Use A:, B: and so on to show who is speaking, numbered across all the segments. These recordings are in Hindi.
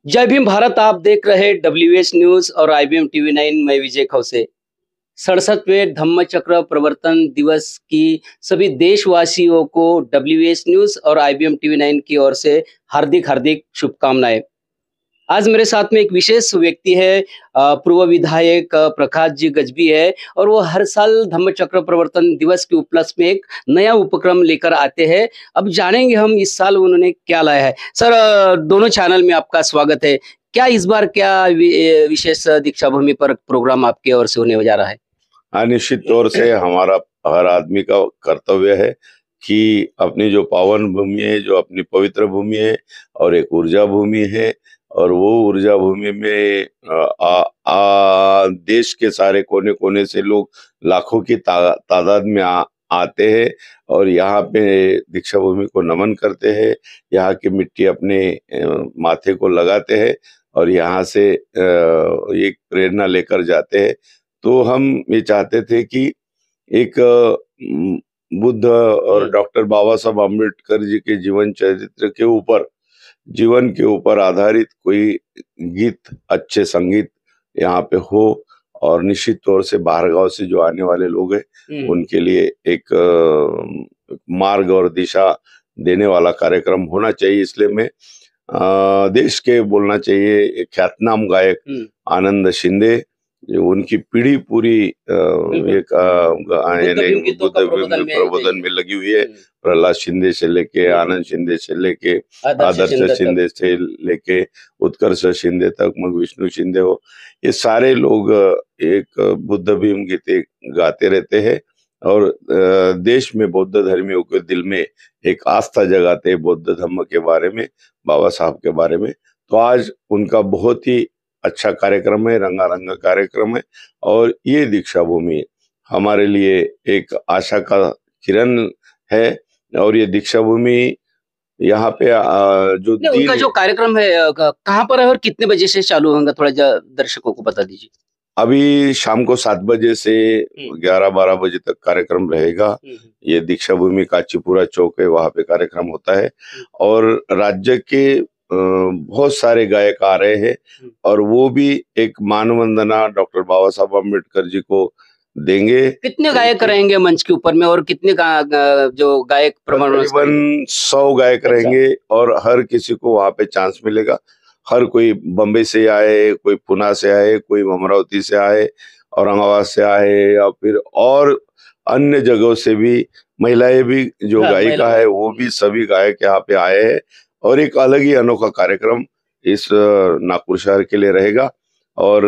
A: जय भीम भारत। आप देख रहे WH न्यूज और IBM TV9। मैं विजय खौसे। 67वें धम्म चक्र प्रवर्तन दिवस की सभी देशवासियों को WH न्यूज और IBM TV9 की ओर से हार्दिक हार्दिक शुभकामनाएं। आज मेरे साथ में एक विशेष व्यक्ति है, पूर्व विधायक प्रकाश जी गजबी है, और वो हर साल धम्म चक्र प्रवर्तन दिवस के उपलक्ष्य में एक नया उपक्रम लेकर आते हैं। अब जानेंगे हम इस साल उन्होंने क्या लाया है। सर, दोनों चैनल में आपका स्वागत है। क्या इस बार क्या विशेष दीक्षा भूमि पर प्रोग्राम आपके ओर से होने जा रहा है?
B: हाँ, निश्चित तौर से हमारा हर आदमी का कर्तव्य है कि अपनी जो पावन भूमि है, जो अपनी पवित्र भूमि है और एक ऊर्जा भूमि है, और वो ऊर्जा भूमि में देश के सारे कोने कोने से लोग लाखों की तादाद में आते हैं और यहाँ पे दीक्षा भूमि को नमन करते हैं। यहाँ की मिट्टी अपने माथे को लगाते हैं और यहाँ से एक प्रेरणा लेकर जाते हैं। तो हम ये चाहते थे कि एक बुद्ध और डॉक्टर बाबा साहब अम्बेडकर जी के जीवन चरित्र के ऊपर, जीवन के ऊपर आधारित कोई गीत, अच्छे संगीत यहाँ पे हो, और निश्चित तौर से बाहर गांव से जो आने वाले लोग हैं उनके लिए एक मार्ग और दिशा देने वाला कार्यक्रम होना चाहिए। इसलिए मैं देश के बोलना चाहिए एक ख्यातनाम गायक आनंद शिंदे, जो उनकी पीढ़ी पूरी एक बुद्ध प्रबोधन में लगी हुई है। प्रहलाद शिंदे से लेके, आनंद शिंदे से लेके, आदर्श शिंदे से लेके उत्कर्ष शिंदे तक, मग विष्णु शिंदे हो, ये सारे लोग एक बुद्ध भीम गीते गाते रहते हैं और देश में बौद्ध धर्मियों के दिल में एक आस्था जगाते हैं बौद्ध धर्म के बारे में, बाबा साहब के बारे में। तो आज उनका बहुत ही अच्छा कार्यक्रम है, रंगारंग कार्यक्रम है, और ये दीक्षा भूमि हमारे लिए एक आशा का किरण है। और ये दीक्षा भूमि यहाँ पे जो
A: उनका जो कार्यक्रम है कहाँ पर है और कितने बजे से चालू होगा, थोड़ा दर्शकों को बता दीजिए।
B: अभी शाम को 7 बजे से 11-12 बजे तक कार्यक्रम रहेगा। ये दीक्षा भूमि काचीपुरा चौक है, वहां पे कार्यक्रम होता है और राज्य के बहुत सारे गायक आ रहे हैं और वो भी एक मानवंदना डॉक्टर बाबा साहब अम्बेडकर जी को देंगे।
A: कितने गायक रहेंगे मंच के ऊपर में और कितने जो गायक
B: तकरीबन 100 गायक रहेंगे और हर किसी को वहां पे चांस मिलेगा। हर कोई बम्बई से आए, कोई पुणे से आए, कोई अमरावती से आए, औरंगाबाद से आए, या फिर और अन्य जगहों से भी महिलाएं भी जो गायिका है वो भी सभी गायक यहाँ पे आए हैं और एक अलग ही अनोखा कार्यक्रम इस नागपुर शहर के लिए रहेगा। और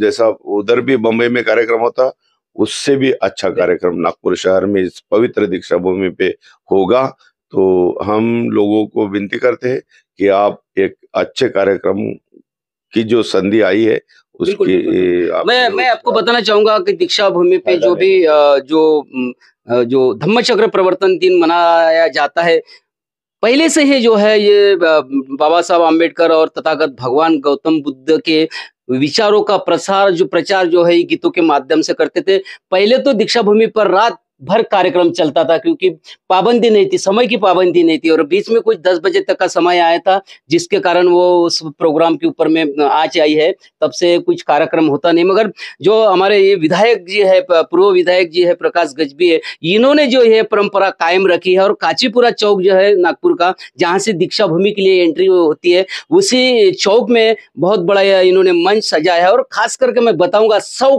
B: जैसा उधर भी बम्बई में कार्यक्रम होता, उससे भी अच्छा कार्यक्रम नागपुर शहर में इस पवित्र दीक्षा भूमि पे होगा। तो हम लोगों को विनती करते हैं कि आप एक अच्छे कार्यक्रम की जो संधि आई है उसकी
A: मैं आपको बताना चाहूंगा कि दीक्षा भूमि पे जो भी जो धम्म चक्र प्रवर्तन दिन मनाया जाता है, पहले से ही जो है ये बाबा साहब आम्बेडकर और तथागत भगवान गौतम बुद्ध के विचारों का प्रचार जो है गीतों के माध्यम से करते थे। पहले तो दीक्षा भूमि पर रात भर कार्यक्रम चलता था क्योंकि पाबंदी नहीं थी, समय की पाबंदी नहीं थी, और बीच में कुछ 10 बजे तक का समय आया था जिसके कारण वो उस प्रोग्राम के ऊपर में आँच आई है। तब से कुछ कार्यक्रम होता नहीं, मगर जो हमारे ये विधायक जी है, पूर्व विधायक जी है प्रकाश गजबी है, इन्होंने जो है परंपरा कायम रखी है और काचीपुरा चौक जो है नागपुर का, जहाँ से दीक्षा भूमि के लिए एंट्री होती है, उसी चौक में बहुत बड़ा इन्होंने मंच सजाया है। और खास करके मैं बताऊंगा 100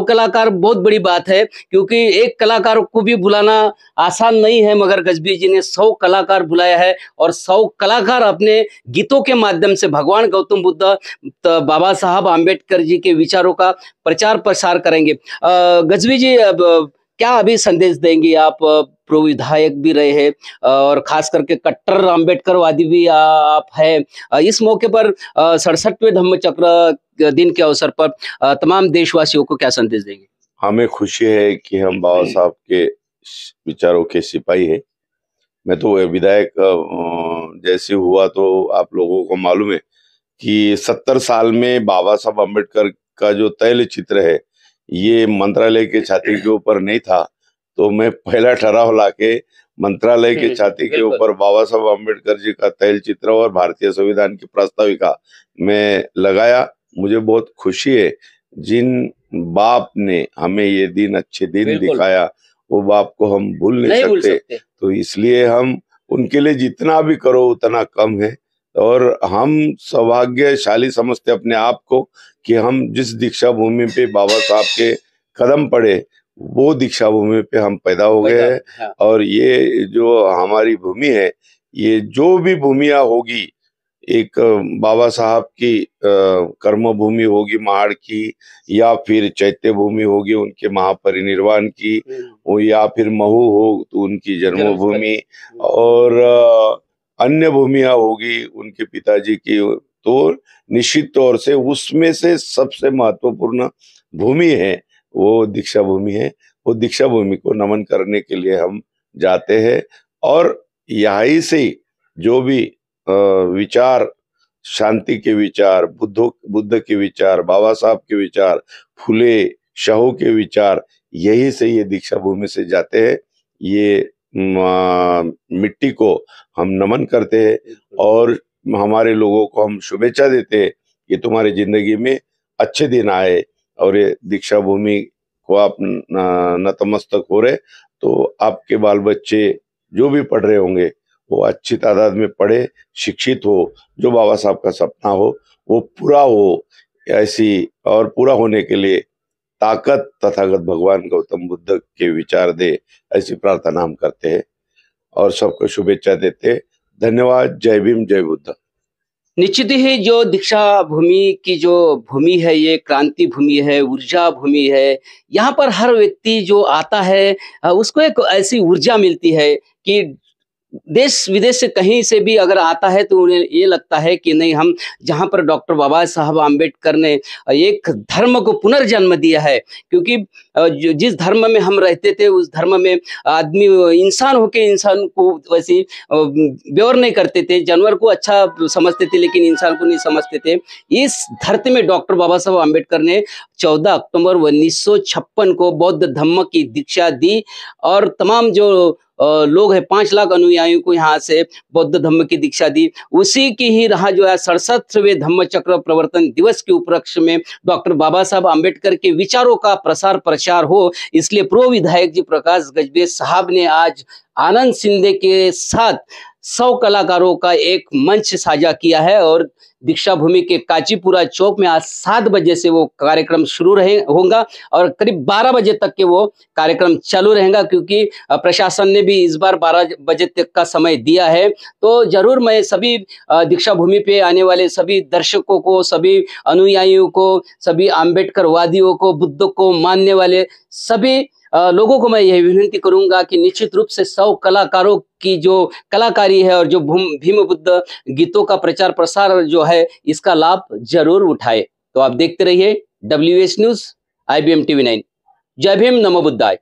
A: कलाकार बहुत बड़ी बात है क्योंकि एक कलाकार को भी बुलाना आसान नहीं है, मगर गजबी जी ने 100 कलाकार बुलाया है और 100 कलाकार अपने गीतों के माध्यम से भगवान गौतम बुद्ध, बाबा साहब आम्बेडकर जी के विचारों का प्रचार प्रसार करेंगे। गजबी जी, अब क्या अभी संदेश देंगे आप? पूर्व विधायक भी रहे हैं और खास करके कट्टर अम्बेडकरवादी भी आप हैं। इस मौके पर 67वें धम्म चक्र दिन के अवसर पर तमाम देशवासियों को क्या संदेश देंगे?
B: हमें खुशी है कि हम बाबा साहब के विचारों के सिपाही है। मैं तो विधायक जैसे हुआ तो आप लोगों को मालूम है कि 70 साल में बाबा साहब अम्बेडकर का जो तैल चित्र है ये मंत्रालय के छाती के ऊपर नहीं था, तो मैं पहला ठहराव लाके मंत्रालय के छाती के ऊपर बाबा साहब अम्बेडकर जी का तैल चित्र और भारतीय संविधान की प्रास्ताविका में लगाया। मुझे बहुत खुशी है, जिन बाप ने हमें ये दिन, अच्छे दिन दिखाया, वो बाप को हम भूल नहीं सकते। तो इसलिए हम उनके लिए जितना भी करो उतना कम है, और हम सौभाग्यशाली समझते अपने आप को कि हम जिस दीक्षा भूमि पे बाबा साहब के कदम पड़े, वो दीक्षा भूमि पे हम पैदा हो गए हैं। हाँ। और ये जो हमारी भूमि है, ये जो भी भूमिया होगी, एक बाबा साहब की कर्म भूमि होगी महाड़ की, या फिर चैत्य भूमि होगी उनके महापरिनिर्वाण की, या फिर महू हो तो उनकी जन्मभूमि, और अन्य भूमिया होगी उनके पिताजी की, तो निश्चित तौर से उसमें से सबसे महत्वपूर्ण भूमि है वो दीक्षा भूमि है। वो दीक्षा भूमि को नमन करने के लिए हम जाते हैं, और यहीं से जो भी विचार, शांति के विचार, बुद्ध के विचार, बाबा साहब के विचार, फुले शाहू के विचार, यही से ये दीक्षा भूमि से जाते हैं। ये मिट्टी को हम नमन करते हैं और हमारे लोगों को हम शुभेच्छा देते हैं कि तुम्हारी जिंदगी में अच्छे दिन आए, और ये दीक्षा भूमि को आप नतमस्तक हो रहे, तो आपके बाल बच्चे जो भी पढ़ रहे होंगे वो अच्छी तादाद में पढ़े, शिक्षित हो, जो बाबा साहब का सपना हो वो पूरा हो, ऐसी और पूरा होने के लिए ताकत तथागत भगवान गौतम बुद्ध के विचार दे, ऐसी प्रार्थना हम करते हैं और सबको शुभेच्छा देते हैं। धन्यवाद। जय भीम, जय बुद्ध।
A: निश्चित ही जो दीक्षा भूमि की जो भूमि है, ये क्रांति भूमि है, ऊर्जा भूमि है। यहाँ पर हर व्यक्ति जो आता है उसको एक ऐसी ऊर्जा मिलती है कि देश विदेश से कहीं से भी अगर आता है तो उन्हें ये लगता है कि नहीं, हम जहाँ पर डॉक्टर बाबा साहब आम्बेडकर ने एक धर्म को पुनर्जन्म दिया है, क्योंकि जिस धर्म में हम रहते थे उस धर्म में आदमी इंसान होके इंसान को वैसे व्यवहार नहीं करते थे, जानवर को अच्छा समझते थे लेकिन इंसान को नहीं समझते थे। इस धरती में डॉक्टर बाबा साहब आम्बेडकर ने 14 अक्टूबर 1956 को बौद्ध धम्म की दीक्षा दी, और तमाम जो लोग हैं 5 लाख अनुयायियों को यहाँ से बौद्ध धम्म की दीक्षा दी। उसी की ही राह जो है 67वें धम्म चक्र प्रवर्तन दिवस के उपलक्ष्य में डॉक्टर बाबा साहब आम्बेडकर के विचारों का प्रसार प्रचार हो, इसलिए पूर्व विधायक जी प्रकाश गजबे साहब ने आज आनंद शिंदे के साथ 100 कलाकारों का एक मंच साझा किया है, और दीक्षा भूमि के काचीपुरा चौक में आज 7 बजे से वो कार्यक्रम शुरू होगा और करीब 12 बजे तक के वो कार्यक्रम चालू रहेगा, क्योंकि प्रशासन ने भी इस बार 12 बजे तक का समय दिया है। तो जरूर मैं सभी दीक्षा भूमि पे आने वाले सभी दर्शकों को, सभी अनुयायियों को, सभी आम्बेडकर वादियों को, बुद्ध को मानने वाले सभी लोगों को मैं यह विनती करूंगा कि निश्चित रूप से 100 कलाकारों की जो कलाकारी है और जो भीम बुद्ध गीतों का प्रचार प्रसार जो है, इसका लाभ जरूर उठाए। तो आप देखते रहिए WS न्यूज, IBM TV 9। जय भीम, नमो बुद्धाय।